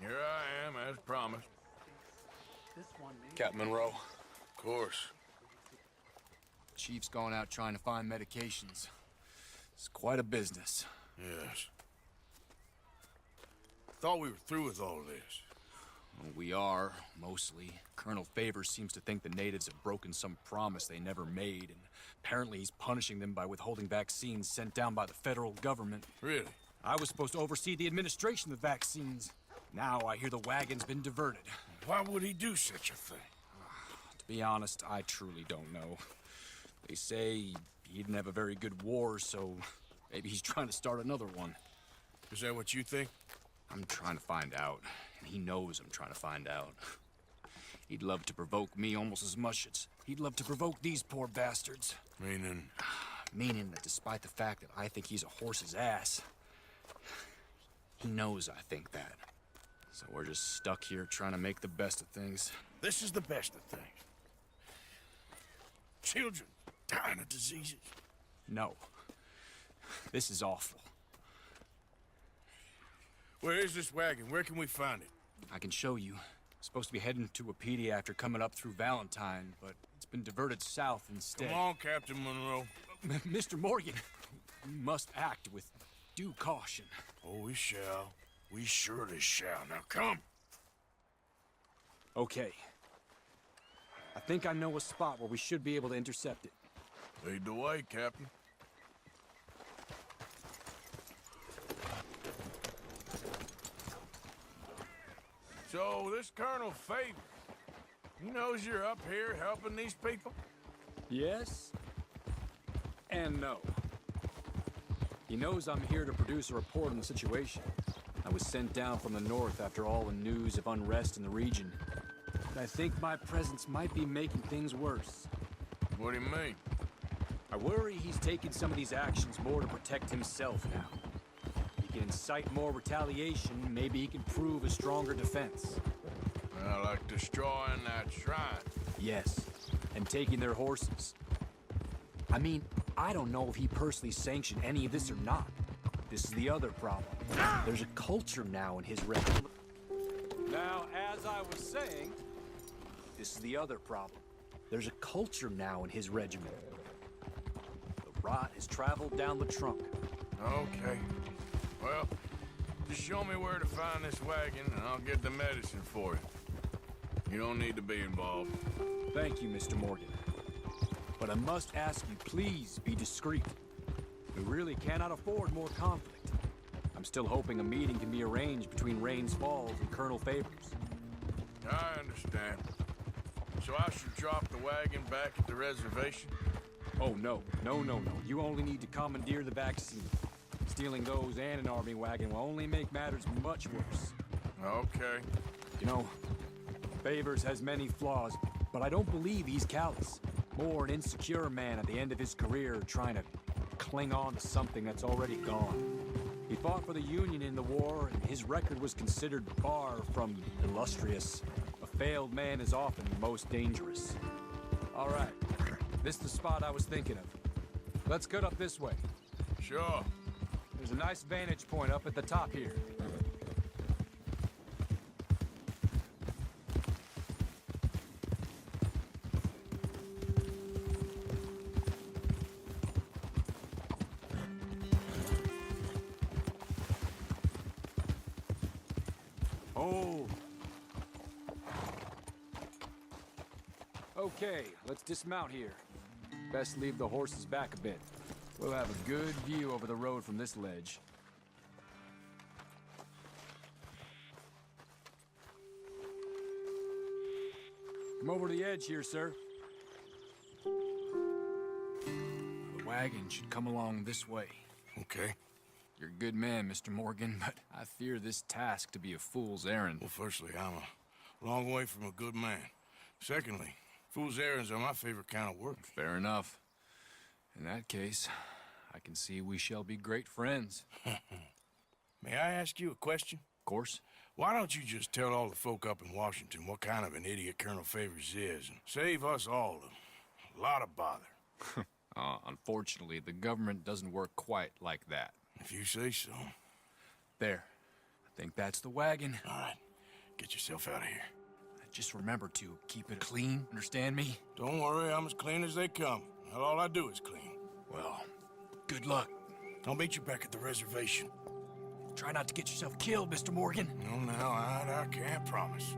Here I am, as promised. Captain Monroe. Of course. Chief's gone out trying to find medications. It's quite a business. Yes. Thought we were through with all this. Well, we are, mostly. Colonel Favors seems to think the natives have broken some promise they never made, and apparently he's punishing them by withholding vaccines sent down by the federal government. Really? I was supposed to oversee the administration of the vaccines. Now I hear the wagon's been diverted. Why would he do such a thing? To be honest, I truly don't know. They say he didn't have a very good war, so maybe he's trying to start another one. Is that what you think? I'm trying to find out, and he knows I'm trying to find out. He'd love to provoke me almost as much as he'd love to provoke these poor bastards. Meaning? Meaning that despite the fact that I think he's a horse's ass, he knows I think that. So we're just stuck here trying to make the best of things. This is the best of things. Children dying of diseases. No. This is awful. Where is this wagon? Where can we find it? I can show you. Supposed to be heading to Wapiti after coming up through Valentine, but it's been diverted south instead. Come on, Captain Monroe. Mr. Morgan, we must act with due caution. Oh, we shall. We surely shall. Now come. Okay. I think I know a spot where we should be able to intercept it. Lead the way, Captain. So, this Colonel Favors, he knows you're up here helping these people? Yes and no. He knows I'm here to produce a report on the situation. I was sent down from the north after all the news of unrest in the region. But I think my presence might be making things worse. What do you mean? I worry he's taking some of these actions more to protect himself now. He can incite more retaliation, maybe he can prove a stronger defense. Like destroying that shrine. Yes, and taking their horses. I mean, I don't know if he personally sanctioned any of this or not. This is the other problem. There's a culture now in his regiment. Now, as I was saying, this is the other problem. There's a culture now in his regiment. The rot has traveled down the trunk. Okay. Well, just show me where to find this wagon, and I'll get the medicine for you. You don't need to be involved. Thank you, Mr. Morgan. But I must ask you, please be discreet. We really cannot afford more conflict. I'm still hoping a meeting can be arranged between Rains Falls and Colonel Favors. I understand. So I should drop the wagon back at the reservation? Oh, no. No. You only need to commandeer the vaccine. Stealing those and an army wagon will only make matters much worse. Okay. You know, Favors has many flaws, but I don't believe he's callous. More an insecure man at the end of his career trying to cling on to something that's already gone. He fought for the Union in the war, and his record was considered far from illustrious. A failed man is often most dangerous. All right, this is the spot I was thinking of. Let's cut up this way. Sure. There's a nice vantage point up at the top here. Oh. Okay, let's dismount here. Best leave the horses back a bit. We'll have a good view over the road from this ledge. Come over to the edge here, sir. The wagon should come along this way. Okay. You're a good man, Mr. Morgan, but I fear this task to be a fool's errand. Well, firstly, I'm a long way from a good man. Secondly, fool's errands are my favorite kind of work. Fair enough. In that case, I can see we shall be great friends. May I ask you a question? Of course. Why don't you just tell all the folk up in Washington what kind of an idiot Colonel Favors is, and save us all a lot of bother? Unfortunately, the government doesn't work quite like that. If you say so. There. I think that's the wagon. All right. Get yourself out of here. Just remember to keep it clean, understand me? Don't worry, I'm as clean as they come. Not all I do is clean. Well, good luck. I'll meet you back at the reservation. Try not to get yourself killed, Mr. Morgan. No, I can't promise.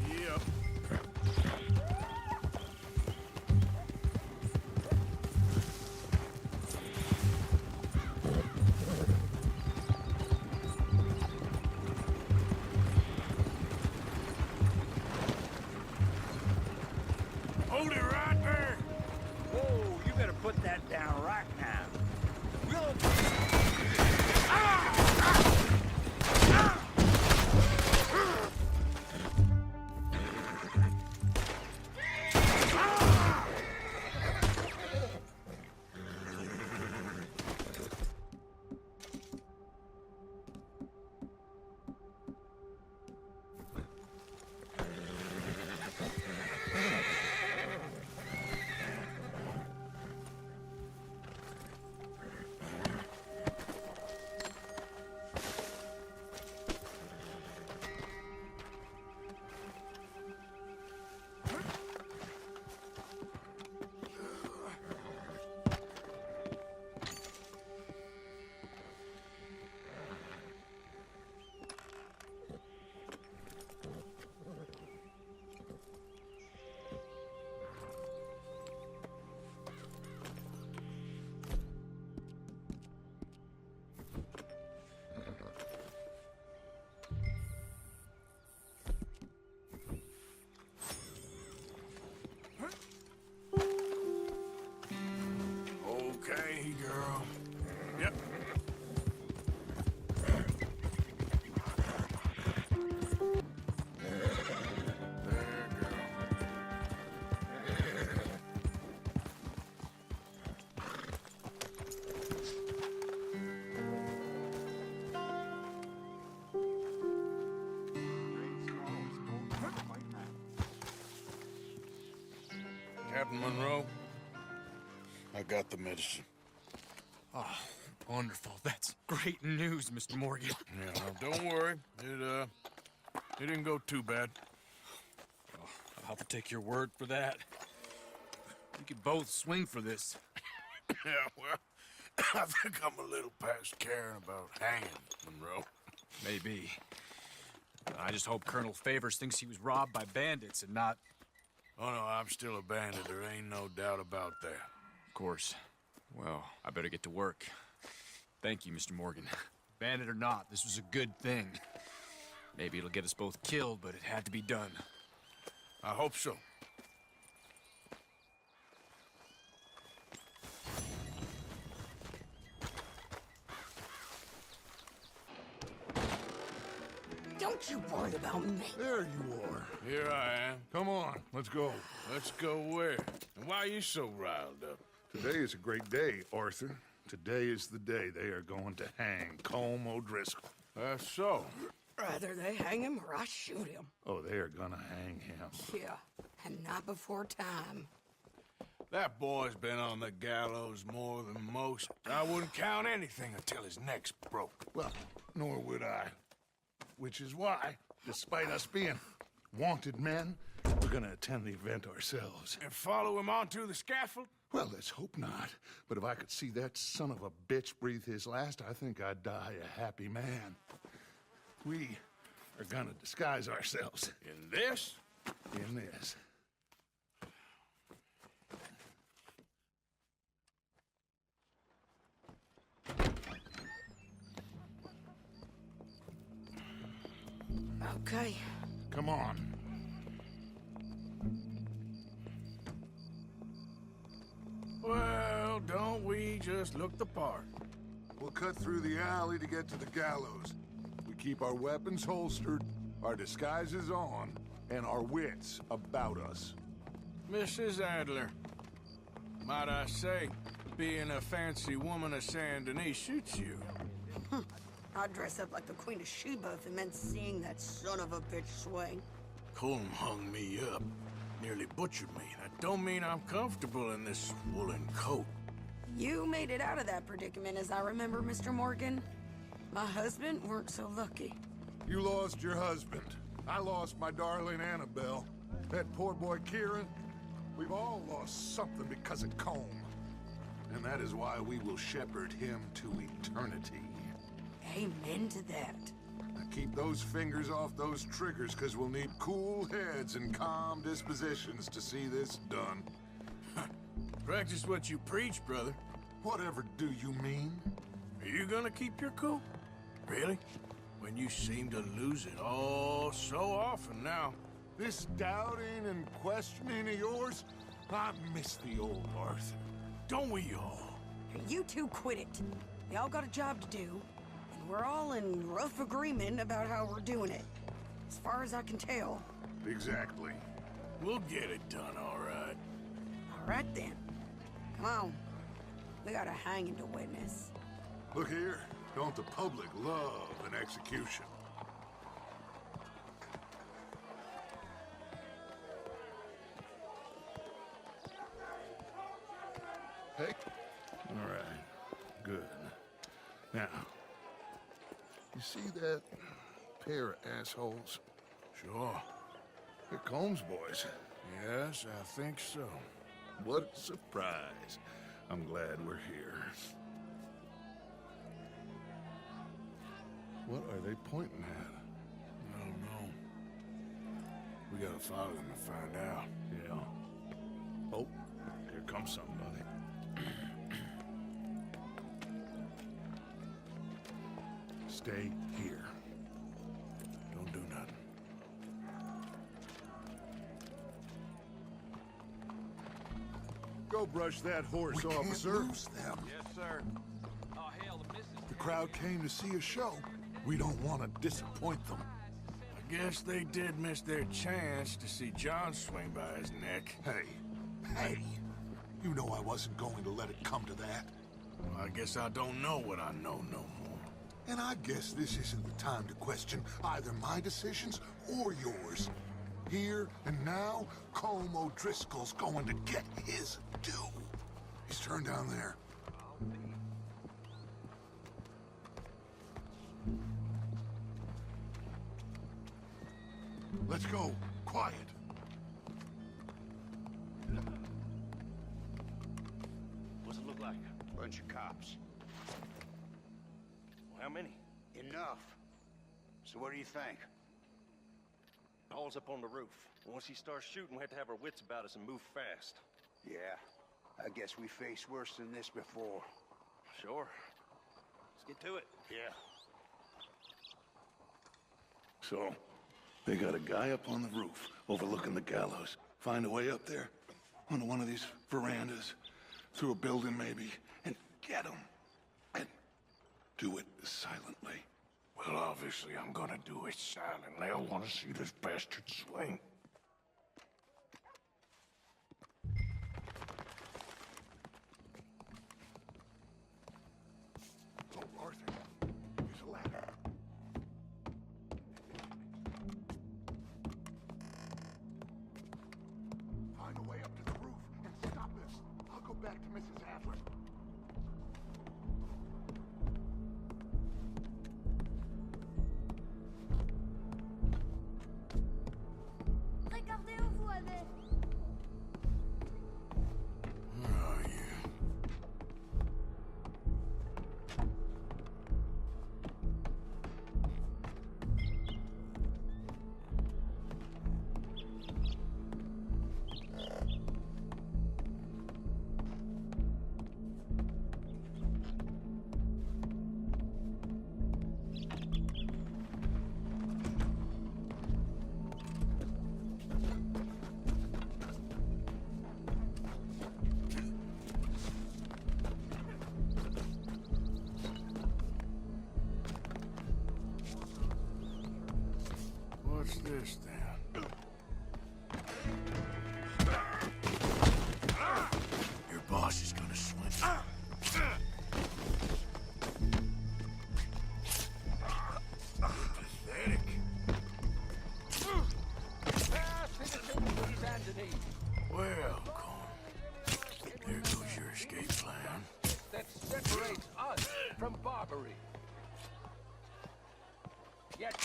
Yep. Hold it right there. Whoa, you better put that down right now. We'll... Okay, girl. Yep. There, girl. Captain Monroe, I got the medicine. Oh, wonderful. That's great news, Mr. Morgan. Yeah, well, don't worry. It didn't go too bad. I'll have to take your word for that. We could both swing for this. Yeah, well, I think I'm a little past caring about hanging, Monroe. Maybe. I just hope Colonel Favors thinks he was robbed by bandits and not... Oh, no, I'm still a bandit. There ain't no doubt about that. Of course. Well, I better get to work. Thank you, Mr. Morgan. Bandit or not, this was a good thing. Maybe it'll get us both killed, but it had to be done. I hope so. Don't you worry about me. There you are. Here I am. Come on, let's go. Let's go where? And why are you so riled up? Today is a great day, Arthur. Today is the day they are going to hang Colm O'Driscoll. That's so. Rather they hang him or I shoot him. Oh, they are gonna hang him. Yeah, and not before time. That boy's been on the gallows more than most. I wouldn't count anything until his neck's broke. Well, nor would I. Which is why, despite us being wanted men, we're gonna attend the event ourselves. And follow him onto the scaffold? Well, let's hope not. But if I could see that son of a bitch breathe his last, I think I'd die a happy man. We are gonna disguise ourselves In this? in this. Okay. Come on. Well, don't we just look the part? We'll cut through the alley to get to the gallows. We keep our weapons holstered, our disguises on, and our wits about us. Mrs. Adler, might I say, being a fancy woman of Saint Denis suits you. I'd dress up like the Queen of Sheba if it meant seeing that son of a bitch swing. Colm hung me up. Nearly butchered me. That don't mean I'm comfortable in this woolen coat. You made it out of that predicament, as I remember, Mr. Morgan. My husband weren't so lucky. You lost your husband. I lost my darling Annabelle. That poor boy Kieran. We've all lost something because of Colm. And that is why we will shepherd him to eternity. Amen to that. Now keep those fingers off those triggers, because we'll need cool heads and calm dispositions to see this done. Practice what you preach, brother. Whatever do you mean? Are you gonna keep your cool? Really? When you seem to lose it all so often now. This doubting and questioning of yours, I miss the old Arthur. Don't we all? You two quit it. Y'all got a job to do, and we're all in rough agreement about how we're doing it. As far as I can tell. Exactly. We'll get it done, all right. All right then. Come on. We got a hanging to witness. Look here, don't the public love an execution? Hey? All right. Good. Now, you see that pair of assholes? Sure. They're Combs boys. Yes, I think so. What a surprise. I'm glad we're here. What are they pointing at? I don't know. We gotta follow them and find out. Yeah. Oh, here comes somebody. Stay here. Don't do nothing. Go brush that horse, officer. Can't lose them. Yes, sir. Oh, hell, the missus... The crowd came to see a show. We don't want to disappoint them. I guess they did miss their chance to see John swing by his neck. Hey, you know I wasn't going to let it come to that. Well, I guess I don't know what I know no more. And I guess this isn't the time to question either my decisions or yours. Here and now, Colm O'Driscoll's going to get his due. He's turned down there. Let's go. Quiet. What's it look like? Bunch of cops. Well, how many? Enough. So what do you think? Paul's up on the roof. Once he starts shooting, we have to have our wits about us and move fast. Yeah, I guess we faced worse than this before. Sure. Let's get to it. Yeah. So, they got a guy up on the roof overlooking the gallows. Find a way up there, onto one of these verandas, through a building maybe, and get him. And do it silently. Well, obviously, I'm gonna do it silently. I want to see this bastard swing. Oh, Arthur. Use a ladder. Find a way up to the roof and stop this. I'll go back to Mrs. Adler. Regardez où vous avez. Where are you? What's this then? Your boss is gonna swing.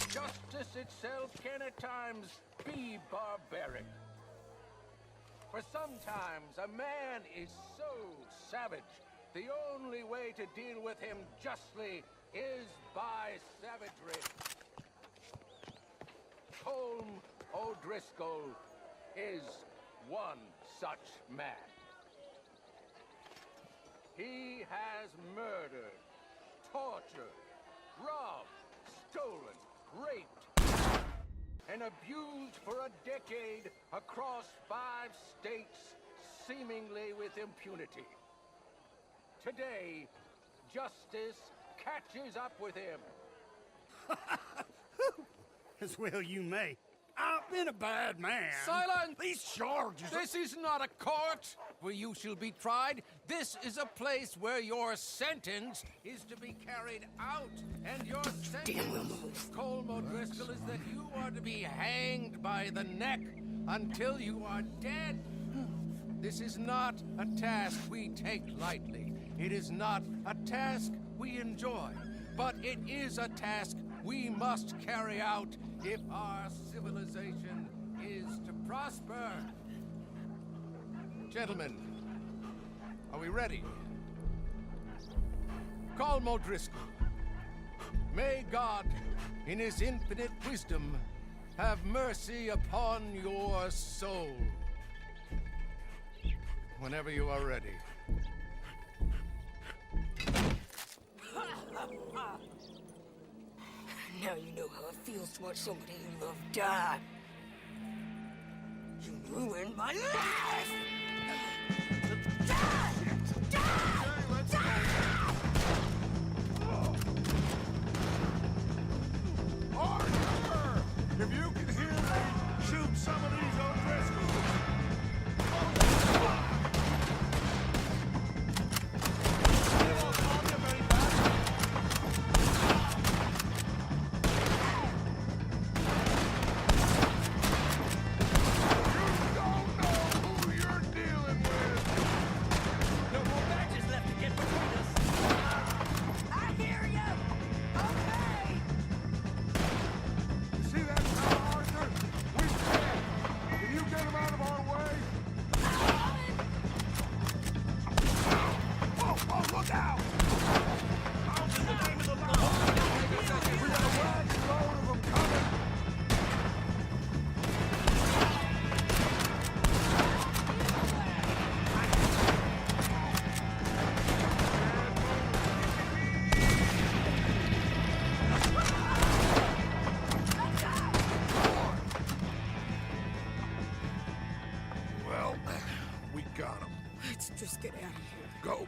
justice itself can at times be barbaric. For sometimes a man is so savage, the only way to deal with him justly is by savagery. Colm O'Driscoll is one such man. He has murdered, tortured, robbed, stolen, raped, and abused for a decade across 5 states, seemingly with impunity. Today, justice catches up with him. As well you may. I've been a bad man. Silence! These charges... This is not a court where you shall be tried. This is a place where your sentence is to be carried out. And your sentence, Colm O'Driscoll, is that you are to be hanged by the neck until you are dead. This is not a task we take lightly. It is not a task we enjoy. But it is a task we must carry out if our civilization is to prosper. Gentlemen, are we ready? Colm O'Driscoll, may God, in his infinite wisdom, have mercy upon your soul. Whenever you are ready. Now you know how it feels to watch somebody you love die. You ruined my life! Die! Die! Die! Arthur! If you can hear me, shoot some of these O'Driscolls! I hear you! Okay! See that now, Arthur? We can. Can you get him out of our way? Whoa, look out! Out in the name of the law! We got a wagon load of them coming! Well, we got him. Let's just get out of here. Go.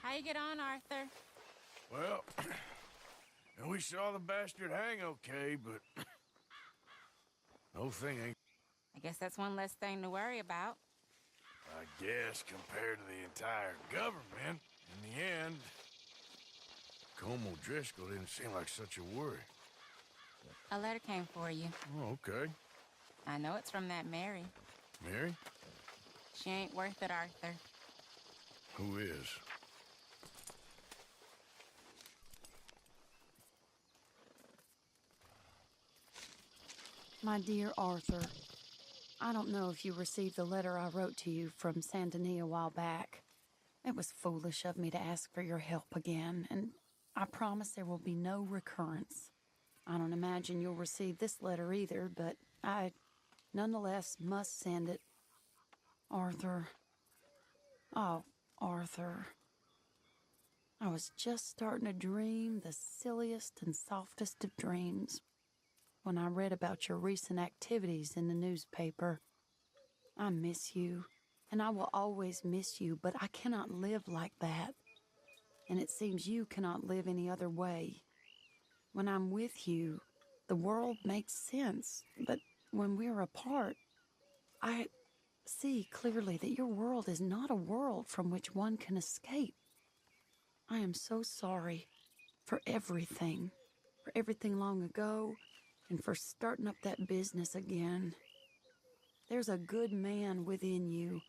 How you get on, Arthur? Well, and we saw the bastard hang okay, but the whole thing ain't, I guess that's one less thing to worry about. I guess, compared to the entire government. In the end, Colm O'Driscoll didn't seem like such a worry. A letter came for you. Oh, okay. I know it's from that Mary. Mary? She ain't worth it, Arthur. Who is? My dear Arthur, I don't know if you received the letter I wrote to you from Saint Denis a while back. It was foolish of me to ask for your help again, and I promise there will be no recurrence. I don't imagine you'll receive this letter either, but I nonetheless must send it. Arthur. Oh, Arthur. I was just starting to dream the silliest and softest of dreams when I read about your recent activities in the newspaper. I miss you, and I will always miss you, but I cannot live like that. And it seems you cannot live any other way. When I'm with you, the world makes sense, but when we're apart, I see clearly that your world is not a world from which one can escape. I am so sorry for everything long ago, and for starting up that business again. There's a good man within you,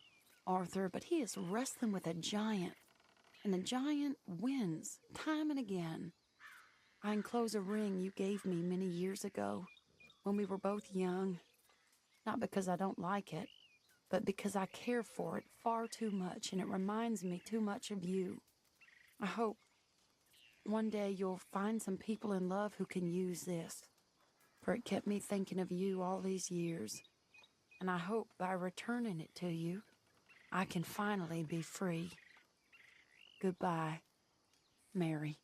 Arthur, but he is wrestling with a giant, and the giant wins time and again. I enclose a ring you gave me many years ago when we were both young, not because I don't like it, but because I care for it far too much, and it reminds me too much of you. I hope one day you'll find some people in love who can use this, for it kept me thinking of you all these years, and I hope by returning it to you, I can finally be free. Goodbye, Mary.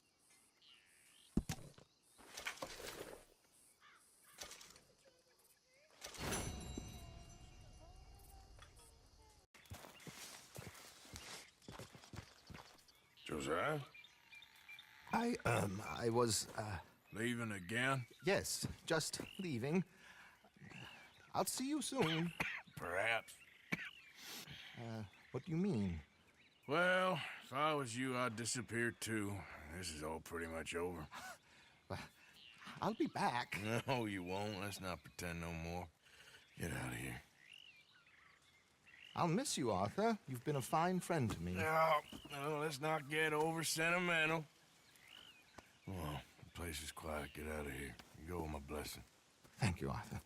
Josiah? I was, Leaving again? yes, just leaving. I'll see you soon. Perhaps. What do you mean? Well, if I was you, I'd disappear too. This is all pretty much over. I'll be back. No, you won't. Let's not pretend no more. Get out of here. I'll miss you, Arthur. You've been a fine friend to me. No, let's not get over sentimental. Come on, the place is quiet. Get out of here. You go with my blessing. Thank you, Arthur.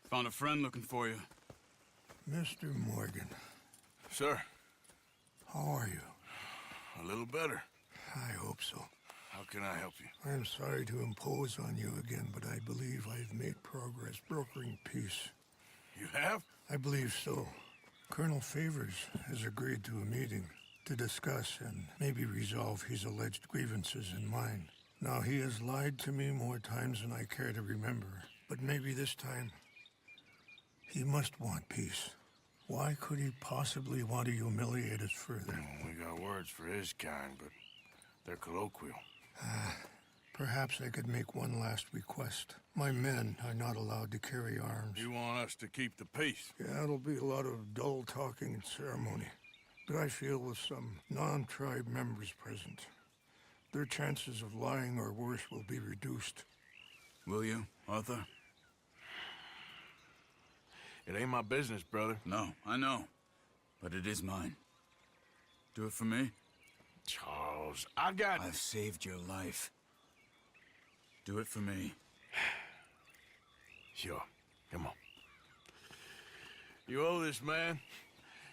Found a friend looking for you. Mr. Morgan, Sir, how are you? a little better. I hope so. How can I help you? I am sorry to impose on you again, but I believe I've made progress brokering peace. You have? I believe so. Colonel Favors has agreed to a meeting to discuss and maybe resolve his alleged grievances and mine. Now, he has lied to me more times than I care to remember, but maybe this time he must want peace. Why could he possibly want to humiliate us further? We got words for his kind, but they're colloquial. Perhaps I could make one last request. My men are not allowed to carry arms. You want us to keep the peace? Yeah, it'll be a lot of dull talking and ceremony. But I feel with some non-tribe members present, their chances of lying or worse will be reduced. Will you, Arthur? It ain't my business, brother. No, I know. But it is mine. Do it for me? Charles, I've saved your life. Do it for me. Sure. Come on. You owe this man.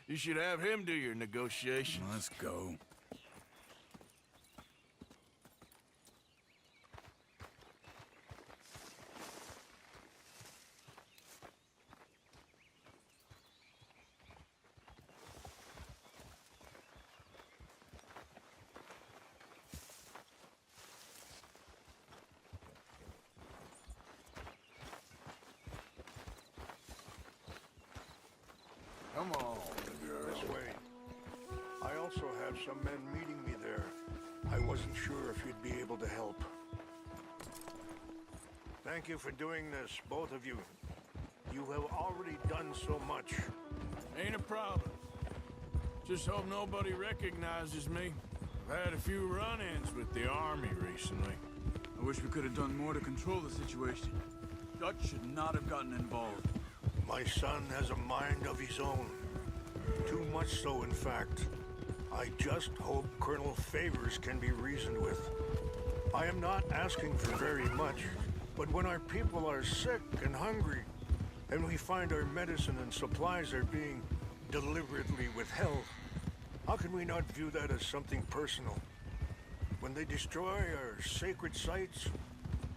You should have him do your negotiations. Let's go. Come on, girl. This way. I also have some men meeting me there. I wasn't sure if you'd be able to help. Thank you for doing this, both of you. You have already done so much. Ain't a problem. Just hope nobody recognizes me. I've had a few run-ins with the army recently. I wish we could have done more to control the situation. Dutch should not have gotten involved. My son has a mind of his own. Too much so, in fact. I just hope Colonel Favors can be reasoned with. I am not asking for very much, but when our people are sick and hungry, and we find our medicine and supplies are being deliberately withheld, how can we not view that as something personal? When they destroy our sacred sites,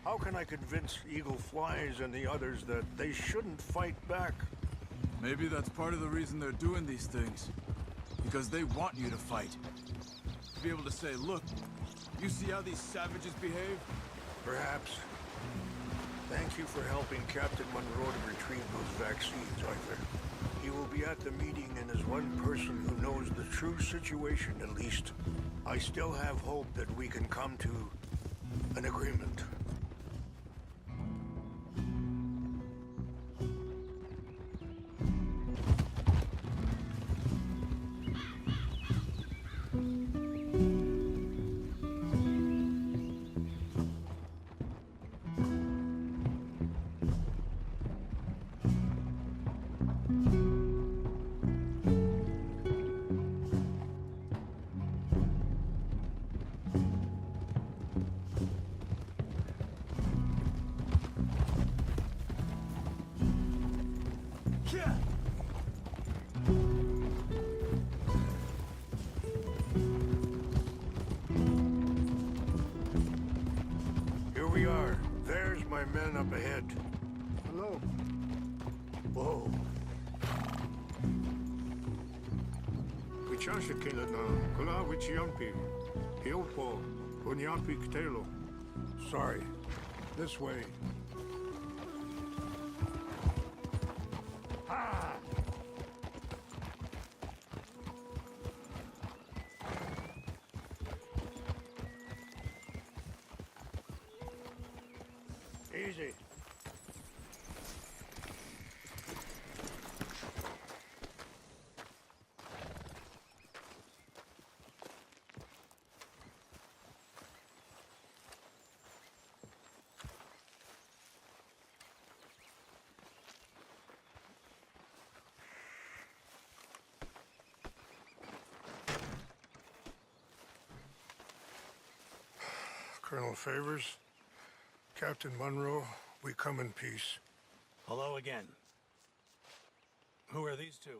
How can I convince Eagle Flies and the others that they shouldn't fight back? Maybe that's part of the reason they're doing these things. Because they want you to fight. To be able to say, look, you see how these savages behave? Perhaps. Thank you for helping Captain Monroe to retrieve those vaccines, Arthur. He will be at the meeting, and as one person who knows the true situation, at least, I still have hope that we can come to an agreement. Here we are. There's my men up ahead. Hello. Whoa. Wichasha Kilana, Kula Wichiampi, Hiopo, Unyampi Ktelo. Sorry. This way. Ah! Easy. Colonel Favors, Captain Monroe, we come in peace. Hello again. Who are these two?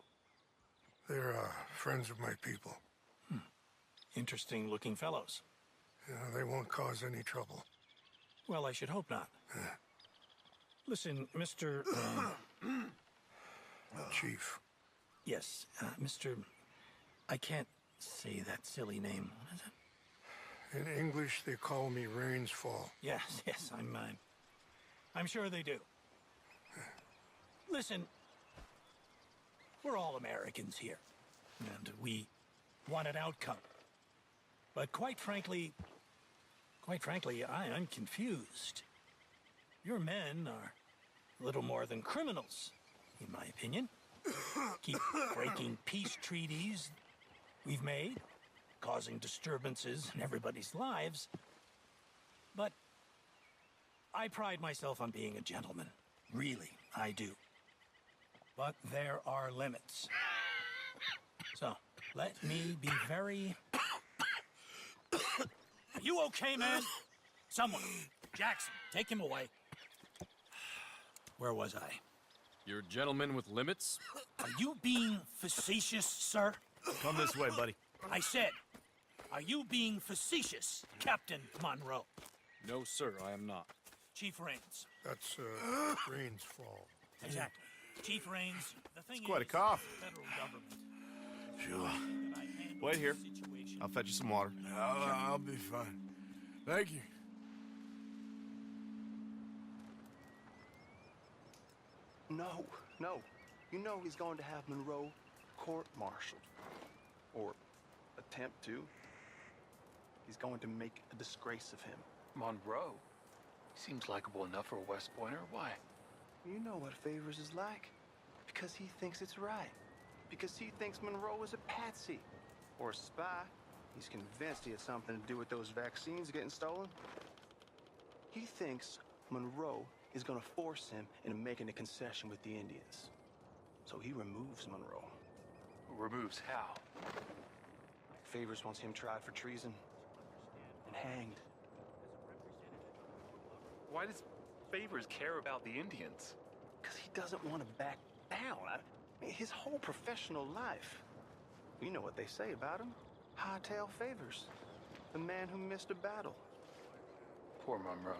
They're friends of my people. Interesting looking fellows. Yeah, they won't cause any trouble. Well, I should hope not. Listen, Mr. Chief. Yes, Mr. I can't say that silly name. What is it? In English, they call me Rains Fall. Yes, I'm sure they do. Listen, we're all Americans here, and we want an outcome. But quite frankly, I'm confused. Your men are a little more than criminals, in my opinion. Keep breaking peace treaties we've made, causing disturbances in everybody's lives. But I pride myself on being a gentleman. Really, I do. But there are limits. So, let me be very... Are you okay, man? Someone. Jackson, take him away. Where was I? You're a gentleman with limits? Are you being facetious, sir? Come this way, buddy. I said, are you being facetious, Captain Monroe? No, sir, I am not. Chief Rains. That's, Rains Fall. Exactly. Chief Rains, the thing It's quite a is, cough. the federal government. Sure. Wait here. I'll fetch you some water. I'll be fine. Thank you. No. You know he's going to have Monroe court-martialed. Or attempt to. He's going to make a disgrace of him. Monroe? Seems likable enough for a West Pointer. Why? You know what Favors is like. Because he thinks it's right. Because he thinks Monroe is a patsy. Or a spy. He's convinced he had something to do with those vaccines getting stolen. He thinks Monroe is gonna force him into making a concession with the Indians. So he removes Monroe. Removes how? Favors wants him tried for treason and hanged. Why does Favors care about the Indians? Because he doesn't want to back down. His whole professional life. You know what they say about him. Hightail Favors. The man who missed a battle. Poor Monroe.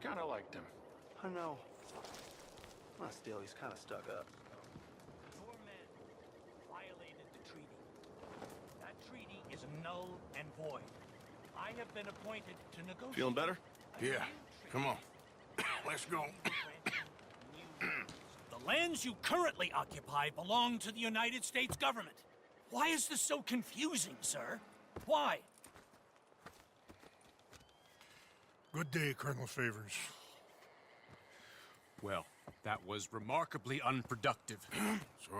kind of liked him. I know. Well, still, he's kind of stuck up. Your men violated the treaty. That treaty is null and void. I have been appointed to negotiate. Feeling better? Yeah. Come on. Let's go. The lands you currently occupy belong to the United States government. Why is this so confusing, sir? Why? Good day, Colonel Favors. Well, that was remarkably unproductive.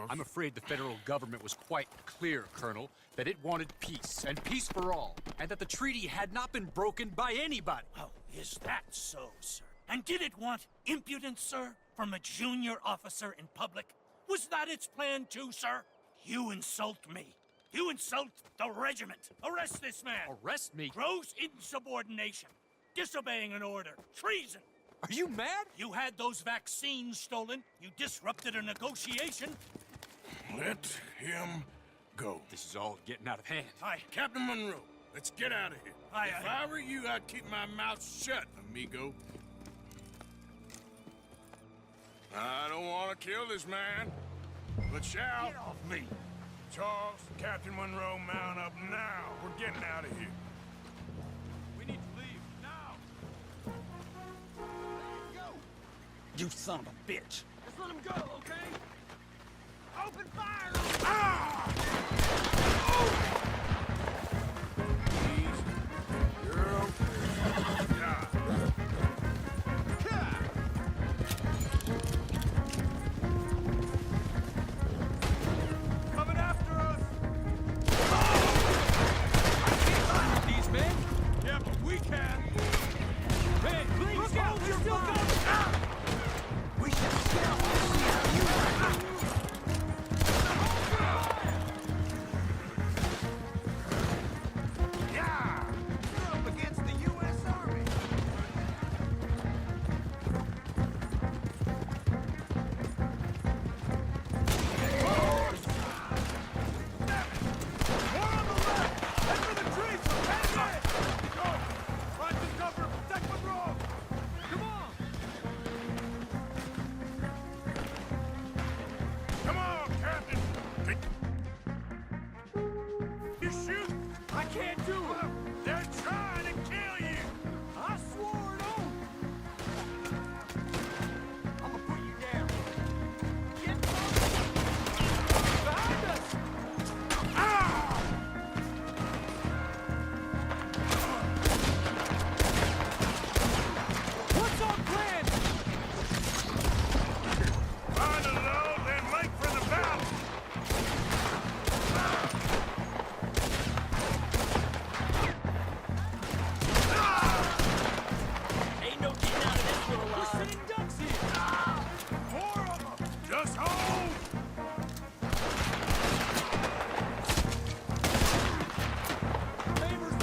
I'm afraid the federal government was quite clear, Colonel, that it wanted peace, and peace for all, and that the treaty had not been broken by anybody. Oh, is that so, sir? And did it want impudence, sir, from a junior officer in public? Was that its plan too, sir? You insult me. You insult the regiment. Arrest this man. Arrest me? Gross insubordination. Disobeying an order. Treason. Are you mad? You had those vaccines stolen. You disrupted a negotiation. Let him go. This is all getting out of hand. Aye. Captain Monroe, let's get out of here. Aye, If aye. I were you, I'd keep my mouth shut, amigo. I don't want to kill this man, but shall. Get off me. Charles, Captain Monroe, mount up now. We're getting out of here. We need to leave now. You son of a bitch. Just let him go, okay? Open fire! You're okay. Yeah. Coming after us! These men? Yeah, but we can! Hey, please, look out! You're still coming! We should scout and see how you like it. Yeah! You're up against the U.S. Army. Come on, Captain! You shoot! I can't do it! They're trying to kill you! I swore it on! I'm gonna put you down. Get behind us! What's our plan? Find a load, then make for the battle! Ain't no getting out of this one alive. We're sitting ducks here! Four of them! Just hold! Favors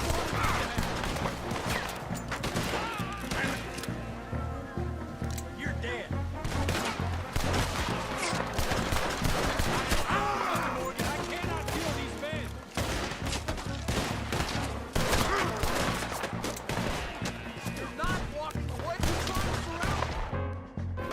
You're dead. Morgan, I cannot kill these men! You're not walking away from us around!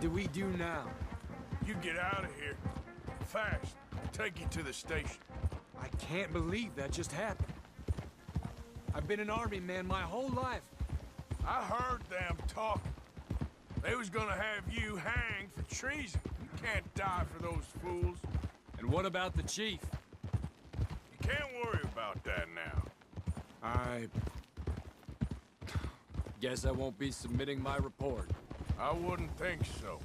do we do now? You get out of here. Fast. I'll take you to the station. I can't believe that just happened. I've been an army man my whole life. I heard them talking. They was gonna have you hanged for treason. You can't die for those fools. And what about the chief? You can't worry about that now. I guess I won't be submitting my report. I wouldn't think so.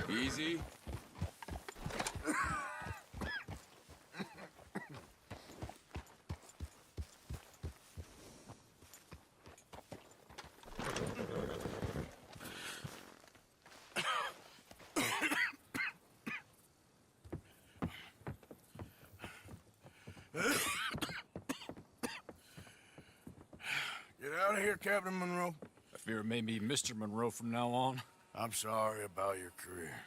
Easy. Get out of here, Captain Monroe. I fear it may be Mr. Monroe from now on. I'm sorry about your career.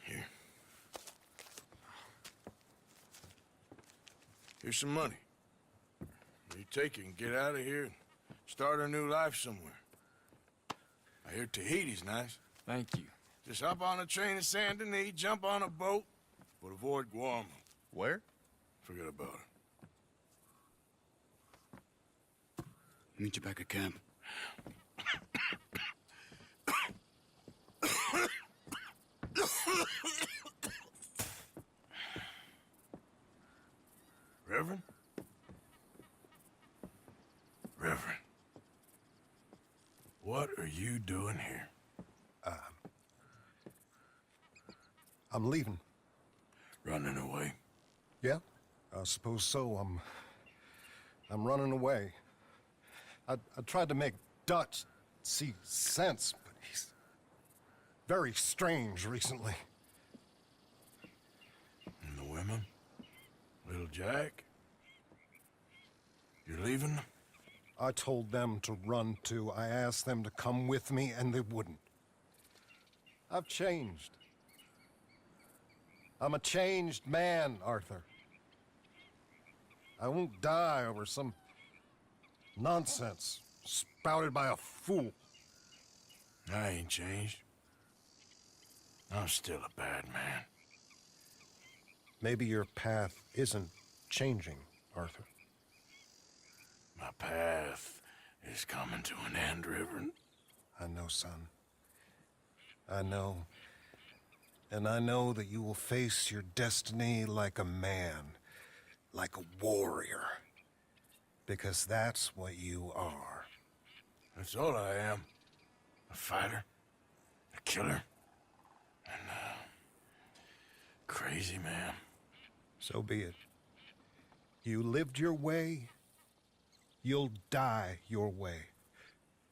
Here. Here's some money. You take it and get out of here and start a new life somewhere. I hear Tahiti's nice. Thank you. Just hop on a train to Saint Denis, jump on a boat, but avoid Guam. Where? Forget about it. Meet you back at camp. Reverend? Reverend. What are you doing here? I'm leaving. Running away? Yeah, I suppose so. I'm running away. I tried to make Dutch see sense, but he's very strange recently. And the women? Little Jack? You're leaving? I told them to run too. I asked them to come with me, and they wouldn't. I've changed. I'm a changed man, Arthur. I won't die over some nonsense spouted by a fool. I ain't changed. I'm still a bad man. Maybe your path isn't changing, Arthur. My path is coming to an end, Reverend. I know, son. I know. And I know that you will face your destiny like a man, like a warrior. Because that's what you are. That's all I am. A fighter, a killer, and a crazy man. So be it. You lived your way, you'll die your way.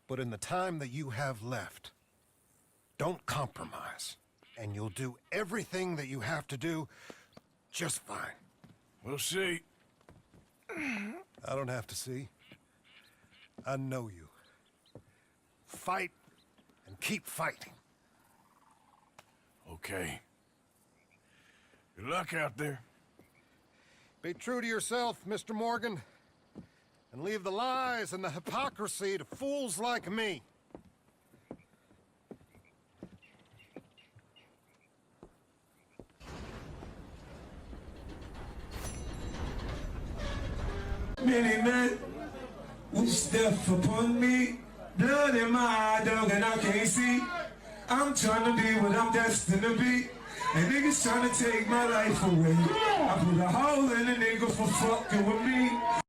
But in the time that you have left, don't compromise. And you'll do everything that you have to do just fine. We'll see. I don't have to see. I know you. Fight and keep fighting. Okay. Good luck out there. Be true to yourself, Mr. Morgan, and leave the lies and the hypocrisy to fools like me. Many men wish death upon me. Blood in my eye, dog, and I can't see. I'm trying to be what I'm destined to be. And niggas trying to take my life away. I put a hole in a nigga for fucking with me.